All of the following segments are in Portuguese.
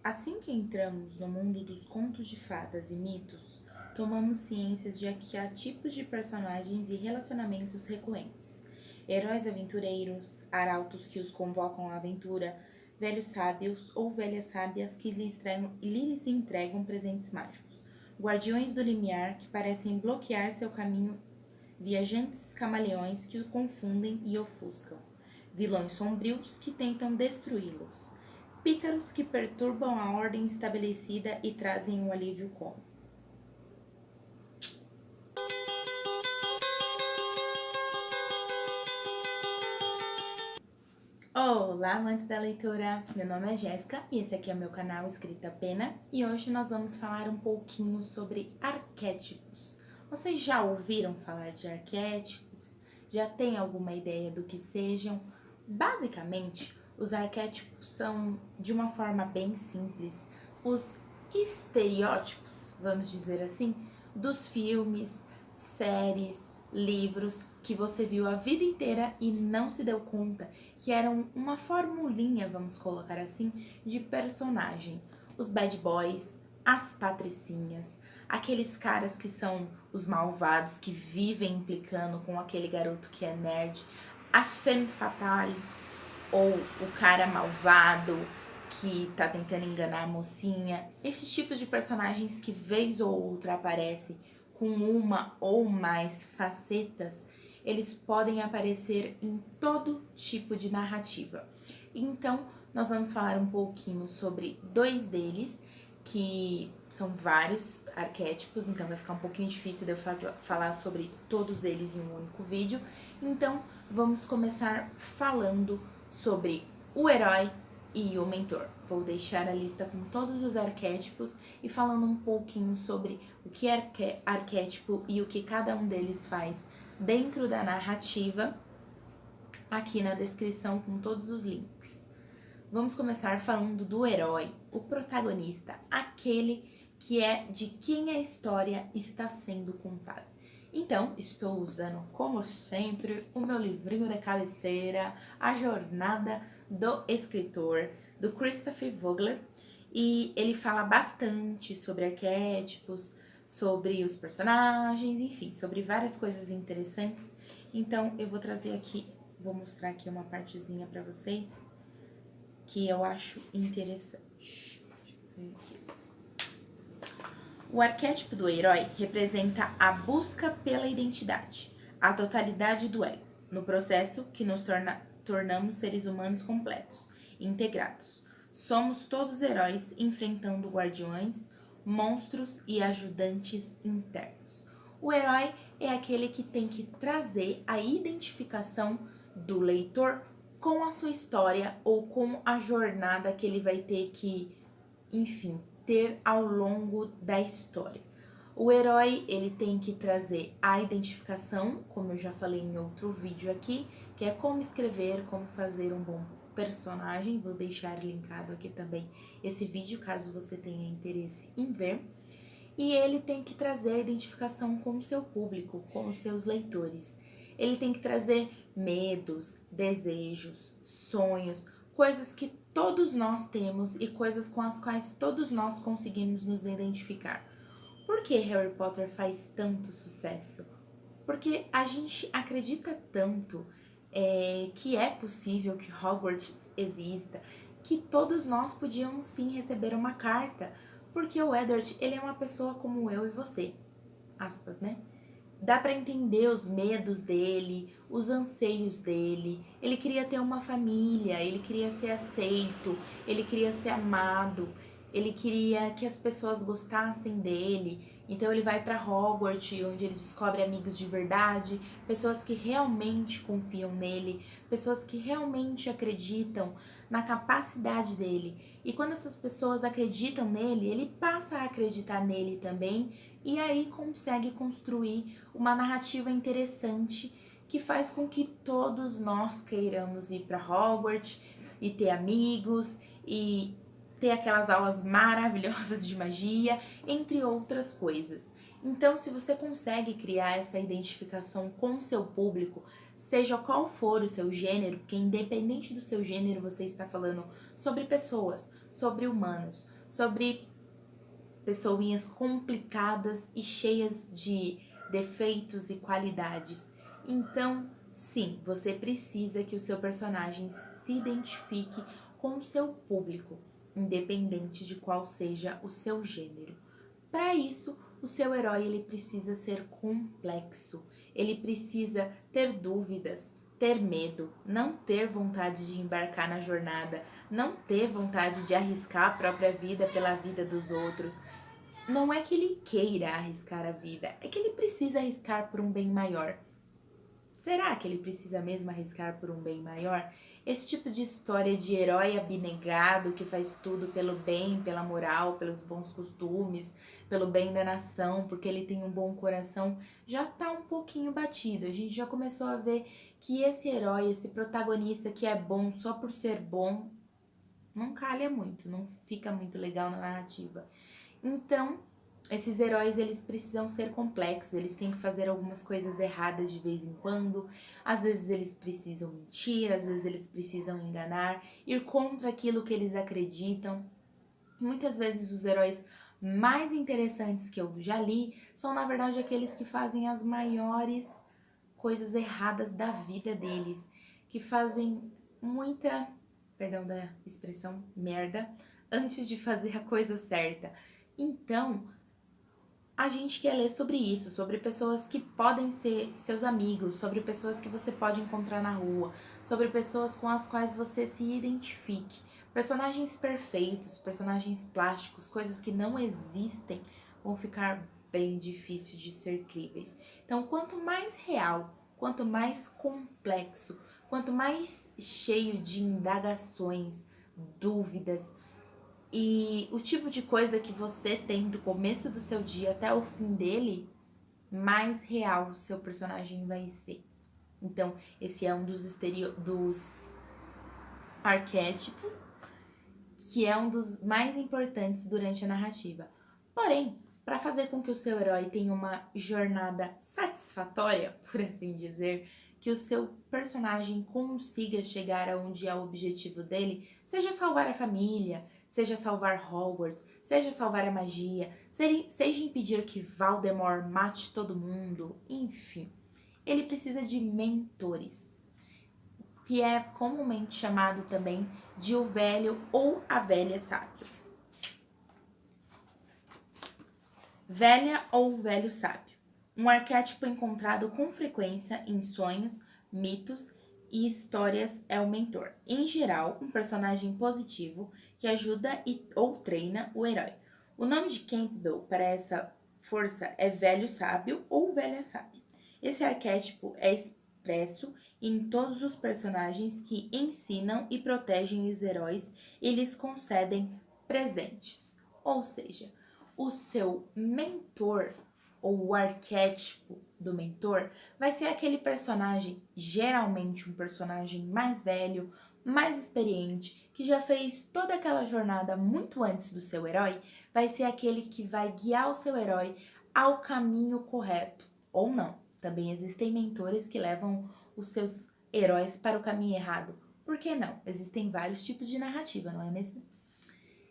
Assim que entramos no mundo dos contos de fadas e mitos, tomamos ciências de que há tipos de personagens e relacionamentos recorrentes. Heróis aventureiros, arautos que os convocam à aventura, velhos sábios ou velhas sábias que lhes entregam presentes mágicos, guardiões do limiar que parecem bloquear seu caminho, viajantes camaleões que o confundem e ofuscam, vilões sombrios que tentam destruí-los, pícaros que perturbam a ordem estabelecida e trazem um alívio cômico. Olá, amantes da leitura! Meu nome é Jéssica e esse aqui é o meu canal Escrita Pena e hoje nós vamos falar um pouquinho sobre arquétipos. Vocês já ouviram falar de arquétipos? Já têm alguma ideia do que sejam? Basicamente, os arquétipos são, de uma forma bem simples, os estereótipos, vamos dizer assim, dos filmes, séries, livros que você viu a vida inteira e não se deu conta que eram uma formulinha, vamos colocar assim, de personagem. Os bad boys, as patricinhas, aqueles caras que são os malvados, que vivem implicando com aquele garoto que é nerd, a femme fatale, ou o cara malvado que tá tentando enganar a mocinha. Esses tipos de personagens que vez ou outra aparecem com uma ou mais facetas, eles podem aparecer em todo tipo de narrativa. Então, nós vamos falar um pouquinho sobre dois deles, que são vários arquétipos, então vai ficar um pouquinho difícil de eu falar sobre todos eles em um único vídeo. Então, vamos começar falando sobre o herói e o mentor. Vou deixar a lista com todos os arquétipos e falando um pouquinho sobre o que é arquétipo e o que cada um deles faz dentro da narrativa, aqui na descrição com todos os links. Vamos começar falando do herói, o protagonista, aquele que é de quem a história está sendo contada. Então, estou usando, como sempre, o meu livrinho de cabeceira, A Jornada do Escritor, do Christopher Vogler, e ele fala bastante sobre arquétipos, sobre os personagens, enfim, sobre várias coisas interessantes. Então, eu vou trazer aqui, vou mostrar aqui uma partezinha para vocês que eu acho interessante. Deixa eu ver aqui. O arquétipo do herói representa a busca pela identidade, a totalidade do ego, no processo que nos tornamos seres humanos completos, integrados. Somos todos heróis enfrentando guardiões, monstros e ajudantes internos. O herói é aquele que tem que trazer a identificação do leitor com a sua história ou com a jornada que ele vai ter que, enfim, ter ao longo da história. O herói, ele tem que trazer a identificação, como eu já falei em outro vídeo aqui, que é como escrever, como fazer um bom personagem. Vou deixar linkado aqui também esse vídeo, caso você tenha interesse em ver. E ele tem que trazer a identificação com o seu público, com os seus leitores. Ele tem que trazer medos, desejos, sonhos, coisas que todos nós temos e coisas com as quais todos nós conseguimos nos identificar. Por que Harry Potter faz tanto sucesso? Porque a gente acredita tanto que é possível que Hogwarts exista, que todos nós podíamos sim receber uma carta, porque o Edward, ele é uma pessoa como eu e você, aspas, né? Dá pra entender os medos dele, os anseios dele. Ele queria ter uma família, ele queria ser aceito, ele queria ser amado, ele queria que as pessoas gostassem dele. Então ele vai pra Hogwarts, onde ele descobre amigos de verdade, pessoas que realmente confiam nele, pessoas que realmente acreditam na capacidade dele. E quando essas pessoas acreditam nele, ele passa a acreditar nele também, e aí consegue construir uma narrativa interessante que faz com que todos nós queiramos ir para Hogwarts e ter amigos e ter aquelas aulas maravilhosas de magia, entre outras coisas. Então, se você consegue criar essa identificação com o seu público, seja qual for o seu gênero, porque independente do seu gênero, você está falando sobre pessoas, sobre-humanos, sobre pessoinhas complicadas e cheias de defeitos e qualidades. Então, sim, você precisa que o seu personagem se identifique com o seu público, independente de qual seja o seu gênero. Para isso, o seu herói ele precisa ser complexo, ele precisa ter dúvidas, ter medo, não ter vontade de embarcar na jornada, não ter vontade de arriscar a própria vida pela vida dos outros. Não é que ele queira arriscar a vida, é que ele precisa arriscar por um bem maior. Será que ele precisa mesmo arriscar por um bem maior? Esse tipo de história de herói abnegado que faz tudo pelo bem, pela moral, pelos bons costumes, pelo bem da nação, porque ele tem um bom coração, já tá um pouquinho batido. A gente já começou a ver que esse herói, esse protagonista que é bom só por ser bom, não calha muito, não fica muito legal na narrativa. Então, esses heróis, eles precisam ser complexos, eles têm que fazer algumas coisas erradas de vez em quando, às vezes eles precisam mentir, às vezes eles precisam enganar, ir contra aquilo que eles acreditam. Muitas vezes os heróis mais interessantes que eu já li são, na verdade, aqueles que fazem as maiores coisas erradas da vida deles, que fazem muita, perdão da expressão, merda, antes de fazer a coisa certa. Então, a gente quer ler sobre isso, sobre pessoas que podem ser seus amigos, sobre pessoas que você pode encontrar na rua, sobre pessoas com as quais você se identifique. Personagens perfeitos, personagens plásticos, coisas que não existem, vão ficar bem difíceis de ser críveis. Então, quanto mais real, quanto mais complexo, quanto mais cheio de indagações, dúvidas, e o tipo de coisa que você tem do começo do seu dia até o fim dele, mais real o seu personagem vai ser. Então, esse é um dos arquétipos, que é um dos mais importantes durante a narrativa. Porém, para fazer com que o seu herói tenha uma jornada satisfatória, por assim dizer, que o seu personagem consiga chegar aonde é o objetivo dele, seja salvar a família, seja salvar Hogwarts, seja salvar a magia, seja impedir que Voldemort mate todo mundo, enfim. Ele precisa de mentores, que é comumente chamado também de o velho ou a velha sábio. Velha ou velho sábio. Um arquétipo encontrado com frequência em sonhos, mitos e histórias é o mentor. Em geral, um personagem positivo que ajuda ou treina o herói. O nome de Campbell para essa força é velho sábio ou velha sábia. Esse arquétipo é expresso em todos os personagens que ensinam e protegem os heróis e lhes concedem presentes. Ou seja, o seu mentor ou o arquétipo do mentor vai ser aquele personagem, geralmente um personagem mais velho, mais experiente, que já fez toda aquela jornada muito antes do seu herói, vai ser aquele que vai guiar o seu herói ao caminho correto, ou não. Também existem mentores que levam os seus heróis para o caminho errado. Por que não? Existem vários tipos de narrativa, não é mesmo?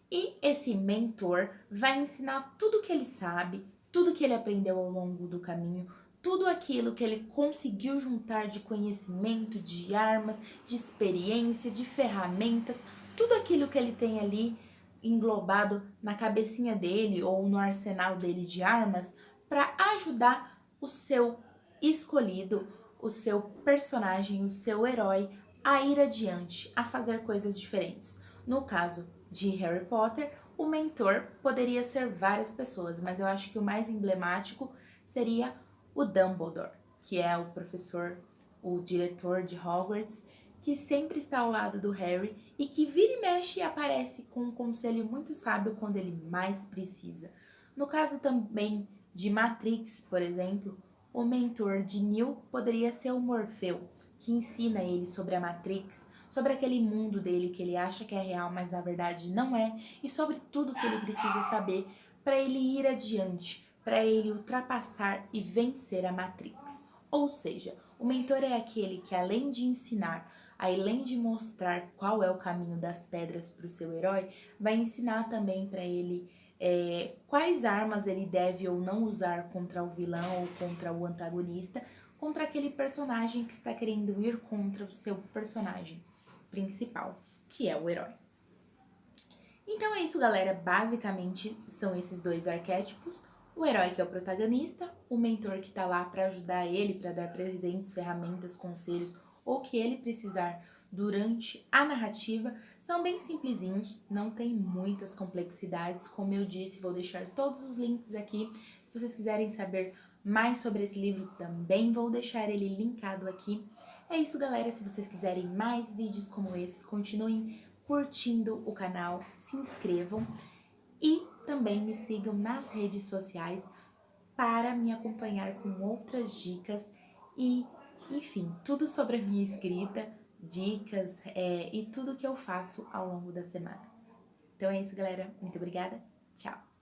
E esse mentor vai ensinar tudo que ele sabe, tudo que ele aprendeu ao longo do caminho, tudo aquilo que ele conseguiu juntar de conhecimento, de armas, de experiência, de ferramentas, tudo aquilo que ele tem ali englobado na cabecinha dele ou no arsenal dele de armas para ajudar o seu escolhido, o seu personagem, o seu herói a ir adiante, a fazer coisas diferentes. No caso de Harry Potter, o mentor poderia ser várias pessoas, mas eu acho que o mais emblemático seria o Dumbledore, que é o professor, o diretor de Hogwarts, que sempre está ao lado do Harry e que vira e mexe e aparece com um conselho muito sábio quando ele mais precisa. No caso também de Matrix, por exemplo, o mentor de Neo poderia ser o Morfeu, que ensina ele sobre a Matrix, sobre aquele mundo dele que ele acha que é real, mas na verdade não é, e sobre tudo que ele precisa saber para ele ir adiante, para ele ultrapassar e vencer a Matrix. Ou seja, o mentor é aquele que, além de ensinar além de mostrar qual é o caminho das pedras para o seu herói, vai ensinar também para ele quais armas ele deve ou não usar contra o vilão ou contra o antagonista, contra aquele personagem que está querendo ir contra o seu personagem principal, que é o herói. Então é isso, galera. Basicamente são esses dois arquétipos. O herói, que é o protagonista, o mentor, que tá lá para ajudar ele, para dar presentes, ferramentas, conselhos, ou que ele precisar durante a narrativa. São bem simplesinhos, não tem muitas complexidades. Como eu disse, vou deixar todos os links aqui. Se vocês quiserem saber mais sobre esse livro, também vou deixar ele linkado aqui. É isso, galera. Se vocês quiserem mais vídeos como esses, continuem curtindo o canal, se inscrevam e também me sigam nas redes sociais para me acompanhar com outras dicas e, enfim, tudo sobre a minha escrita, dicas e tudo que eu faço ao longo da semana. Então é isso, galera. Muito obrigada. Tchau!